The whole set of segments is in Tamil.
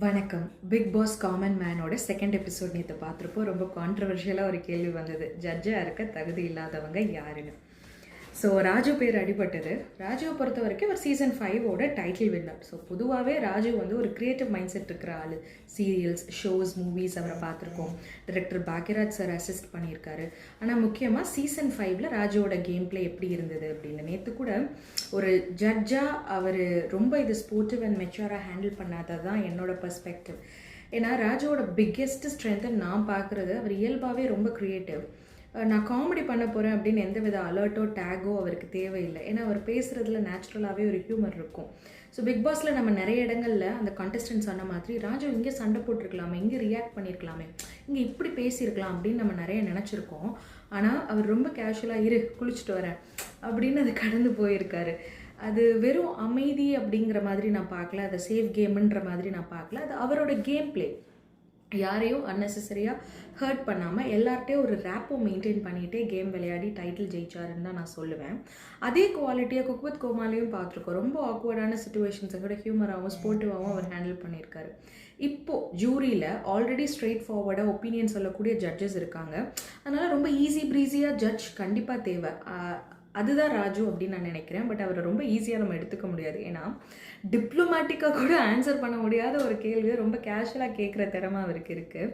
வணக்கம். பிக் பாஸ் காமன் மேனோட செகண்ட் எபிசோட் நேற்று பார்த்துருப்போம். ரொம்ப கான்ட்ரவர்ஷியலாக ஒரு கேள்வி வந்தது, ஜட்ஜாக இருக்க தகுதி இல்லாதவங்க யாருன்னு. ஸோ ராஜு பேர் அடிபட்டது. ராஜுவை பொறுத்த வரைக்கும் ஒரு சீசன் 5ஓட டைட்டில் வின்னர். ஸோ பொதுவாகவே ராஜு வந்து ஒரு க்ரியேட்டிவ் மைண்ட் செட் இருக்கிற ஆள். சீரியல்ஸ், ஷோஸ், மூவிஸ் அவரை பார்த்துருக்கோம். டைரக்டர் பாக்யராஜ் சார் அசிஸ்ட் பண்ணியிருக்காரு. ஆனால் முக்கியமாக சீசன் 5ல் ராஜுவோட கேம் பிளே எப்படி இருந்தது அப்படின்னு நேற்று கூட ஒரு ஜட்ஜாக அவர் ரொம்ப இது ஸ்போர்ட்டிவ் அண்ட் மெச்சூராக ஹேண்டில் பண்ணாதது தான் என்னோட பெர்ஸ்பெக்டிவ். ஏன்னா ராஜுவோட பிக்கெஸ்ட் ஸ்ட்ரென்த்துன்னு நான் பார்க்குறது, அவர் இயல்பாகவே ரொம்ப க்ரியேட்டிவ். நான் காமெடி பண்ண போகிறேன் அப்படின்னு எந்த வித அலர்ட்டோ டேகோ அவருக்கு தேவையில்லை. ஏன்னா அவர் பேசுகிறதுல நேச்சுரலாகவே ஒரு ஹியூமர் இருக்கும். ஸோ பிக் பாஸில் நம்ம நிறைய இடங்களில் அந்த கண்டஸ்டன்ட் சொன்ன மாதிரி ராஜு இங்கே சண்டை போட்டிருக்கலாமே, இங்கே ரியாக்ட் பண்ணியிருக்கலாமே, இங்கே இப்படி பேசியிருக்கலாம் அப்படின்னு நம்ம நிறைய நினச்சிருக்கோம். ஆனால் அவர் ரொம்ப கேஷுவலாக குளிச்சுட்டு வரேன் அப்படின்னு அது கடந்து போயிருக்காரு. அது வெறும் அமைதி அப்படிங்கிற மாதிரி நான் பார்க்கல, அதை சேஃப் கேமுன்ற மாதிரி நான் பார்க்கல. அது அவரோட கேம் பிளே. யாரையும் அன்னெசரியாக ஹர்ட் பண்ணாமல் எல்லார்ட்டையும் ஒரு ரேப்போ மெயின்டைன் பண்ணிகிட்டே கேம் விளையாடி டைட்டில் ஜெயிச்சாருன்னு தான் நான் சொல்லுவேன். அதே குவாலிட்டியாக குக் வித் கோமாலையும் பார்த்துருக்கோம். ரொம்ப ஆக்வர்டான சுச்சுவேஷன்ஸை கூட ஹியூமராகவும் ஸ்போர்ட்டிவாகவும் அவர் ஹேண்டில் பண்ணியிருக்காரு. இப்போது ஜூரியில் ஆல்ரெடி ஸ்ட்ரெயிட் ஃபார்வர்டாக ஒப்பீனியன் சொல்லக்கூடிய ஜட்ஜஸ் இருக்காங்க. அதனால் ரொம்ப ஈஸி ப்ரீஸியாக ஜட்ஜ் கண்டிப்பாக தேவை. அதுதான் ராஜு அப்படின்னு நான் நினைக்கிறேன். பட் அவரை ரொம்ப ஈஸியாக நம்ம எடுத்துக்க முடியாது. ஏன்னா டிப்ளமேட்டிக்காக கூட ஆன்சர் பண்ண முடியாத ஒரு கேள்வியை ரொம்ப கேஷுவலாக கேட்குற திறமை அவருக்கு இருக்குது.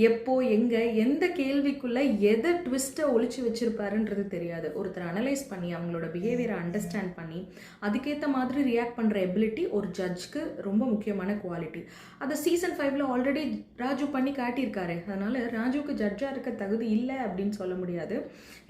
எப்போ எங்கே எந்த கேள்விக்குள்ளே எதை ட்விஸ்ட்டை ஒழிச்சு வச்சுருப்பாருன்றது தெரியாது. ஒருத்தர் அனலைஸ் பண்ணி அவங்களோட பிஹேவியரை அண்டர்ஸ்டாண்ட் பண்ணி அதுக்கேற்ற மாதிரி ரியாக்ட் பண்ணுற எபிலிட்டி ஒரு ஜட்ஜ்க்கு ரொம்ப முக்கியமான குவாலிட்டி. அதை சீசன் 5ல் ஆல்ரெடி ராஜு பண்ணி காட்டியிருக்காரு. அதனால் ராஜுவுக்கு ஜட்ஜாக இருக்க தகுதி இல்லை அப்படின்னு சொல்ல முடியாது.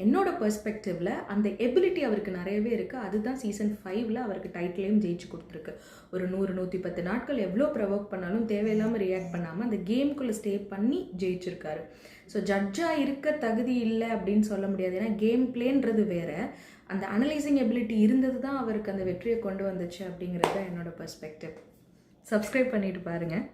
என்னோட பெர்ஸ்பெக்டிவில் அந்த எபிலிட்டி அவருக்கு நிறையவே இருக்குது. அதுதான் சீசன் 5ல் அவருக்கு டைட்டிலையும் ஜெயிச்சு கொடுத்துருக்கு. ஒரு 100-110 நாட்கள் எவ்வளோ ப்ரொவோக் பண்ணாலும் தேவையில்லாமல் ரியாக்ட் பண்ணாமல் அந்த கேம்குள்ளே ஸ்டே பண்ணி ஜெயிச்சிருக்காரு. ஸோ ஜட்ஜாக இருக்க தகுதி இல்லை அப்படின்னு சொல்ல முடியாது. ஏன்னா கேம் பிளேன்றது வேறு, அந்த அனலைசிங் எபிலிட்டி இருந்தது தான் அவருக்கு அந்த வெற்றியை கொண்டு வந்துச்சு அப்படிங்கிறது தான் என்னோட பெர்ஸ்பெக்டிவ். சப்ஸ்கிரைப் பண்ணிட்டு பாருங்கள்.